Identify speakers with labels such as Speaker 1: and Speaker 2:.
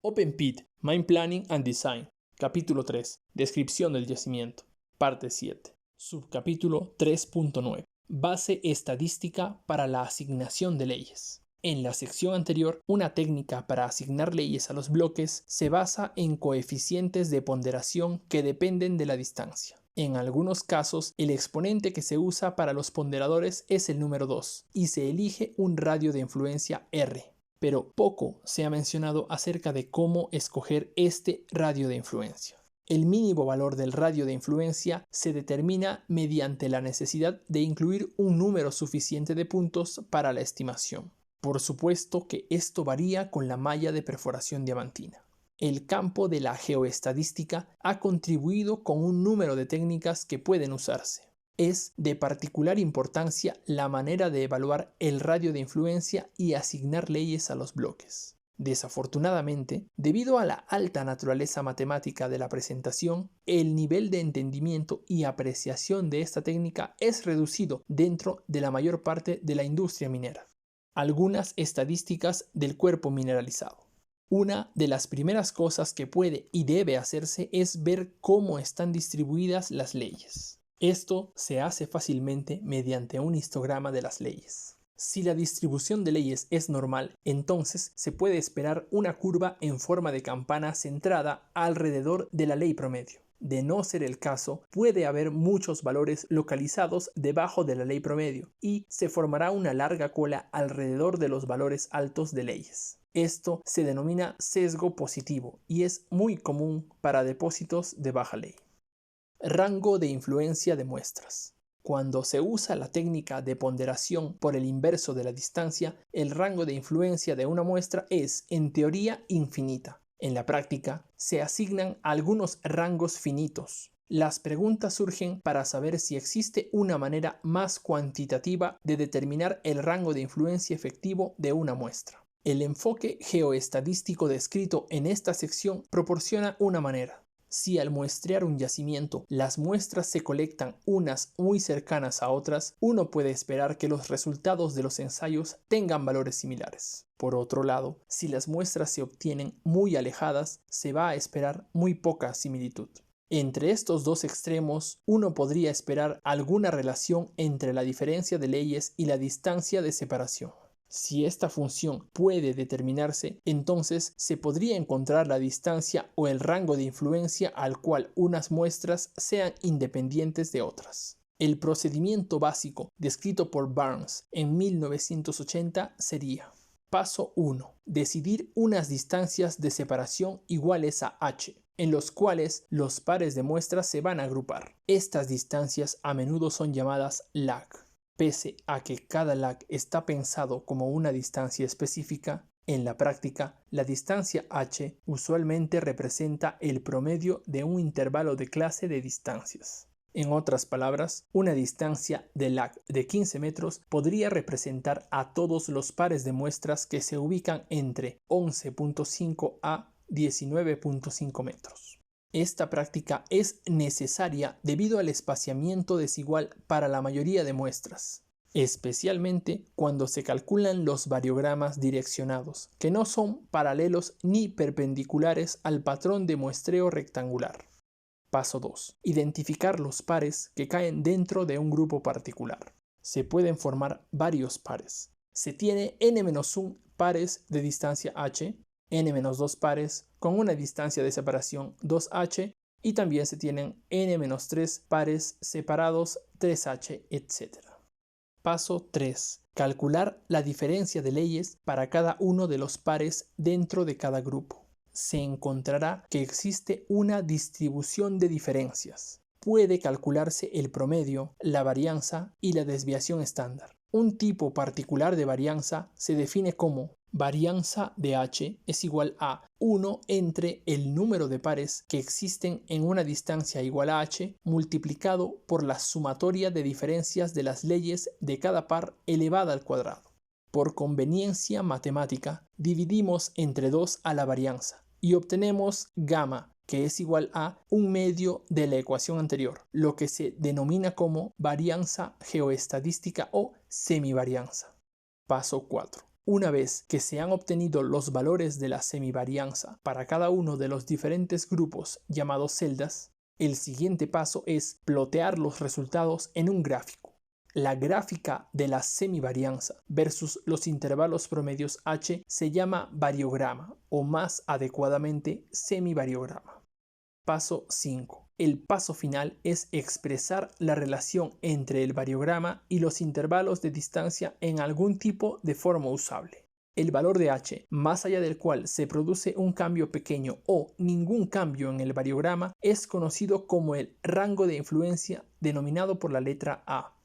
Speaker 1: Open Pit, Mine Planning and Design. Capítulo 3. Descripción del yacimiento. Parte 7. Subcapítulo 3.9. Base estadística para la asignación de leyes. En la sección anterior, una técnica para asignar leyes a los bloques se basa en coeficientes de ponderación que dependen de la distancia. En algunos casos, el exponente que se usa para los ponderadores es el número 2 y se elige un radio de influencia R. Pero poco se ha mencionado acerca de cómo escoger este radio de influencia. El mínimo valor del radio de influencia se determina mediante la necesidad de incluir un número suficiente de puntos para la estimación. Por supuesto que esto varía con la malla de perforación diamantina. El campo de la geoestadística ha contribuido con un número de técnicas que pueden usarse. Es de particular importancia la manera de evaluar el radio de influencia y asignar leyes a los bloques. Desafortunadamente, debido a la alta naturaleza matemática de la presentación, el nivel de entendimiento y apreciación de esta técnica es reducido dentro de la mayor parte de la industria minera. Algunas estadísticas del cuerpo mineralizado. Una de las primeras cosas que puede y debe hacerse es ver cómo están distribuidas las leyes. Esto se hace fácilmente mediante un histograma de las leyes. Si la distribución de leyes es normal, entonces se puede esperar una curva en forma de campana centrada alrededor de la ley promedio. De no ser el caso, puede haber muchos valores localizados debajo de la ley promedio y se formará una larga cola alrededor de los valores altos de leyes. Esto se denomina sesgo positivo y es muy común para depósitos de baja ley. Rango de influencia de muestras. Cuando se usa la técnica de ponderación por el inverso de la distancia, el rango de influencia de una muestra es, en teoría, infinita. En la práctica, se asignan algunos rangos finitos. Las preguntas surgen para saber si existe una manera más cuantitativa de determinar el rango de influencia efectivo de una muestra. El enfoque geoestadístico descrito en esta sección proporciona una manera. Si al muestrear un yacimiento las muestras se colectan unas muy cercanas a otras, uno puede esperar que los resultados de los ensayos tengan valores similares. Por otro lado, si las muestras se obtienen muy alejadas, se va a esperar muy poca similitud. Entre estos dos extremos, uno podría esperar alguna relación entre la diferencia de leyes y la distancia de separación. Si esta función puede determinarse, entonces se podría encontrar la distancia o el rango de influencia al cual unas muestras sean independientes de otras. El procedimiento básico descrito por Barnes en 1980 sería: Paso 1. Decidir unas distancias de separación iguales a h, en los cuales los pares de muestras se van a agrupar. Estas distancias a menudo son llamadas lag. Pese a que cada lag está pensado como una distancia específica, en la práctica, la distancia h usualmente representa el promedio de un intervalo de clase de distancias. En otras palabras, una distancia de lag de 15 metros podría representar a todos los pares de muestras que se ubican entre 11.5 a 19.5 metros. Esta práctica es necesaria debido al espaciamiento desigual para la mayoría de muestras, especialmente cuando se calculan los variogramas direccionados, que no son paralelos ni perpendiculares al patrón de muestreo rectangular. Paso 2. Identificar los pares que caen dentro de un grupo particular. Se pueden formar varios pares. Se tiene n-1 pares de distancia h, n-2 pares con una distancia de separación 2h y también se tienen n-3 pares separados 3h, etc. Paso 3. Calcular la diferencia de leyes para cada uno de los pares dentro de cada grupo. Se encontrará que existe una distribución de diferencias. Puede calcularse el promedio, la varianza y la desviación estándar. Un tipo particular de varianza se define como varianza de h es igual a 1 entre el número de pares que existen en una distancia igual a h multiplicado por la sumatoria de diferencias de las leyes de cada par elevada al cuadrado. Por conveniencia matemática, dividimos entre 2 a la varianza y obtenemos gamma, que es igual a un medio de la ecuación anterior, lo que se denomina como varianza geoestadística o semivarianza. Paso 4. Una vez que se han obtenido los valores de la semivarianza para cada uno de los diferentes grupos llamados celdas, el siguiente paso es plotear los resultados en un gráfico. La gráfica de la semivarianza versus los intervalos promedios H se llama variograma o más adecuadamente semivariograma. Paso 5. El paso final es expresar la relación entre el variograma y los intervalos de distancia en algún tipo de forma usable. El valor de h, más allá del cual se produce un cambio pequeño o ningún cambio en el variograma, es conocido como el rango de influencia denominado por la letra A.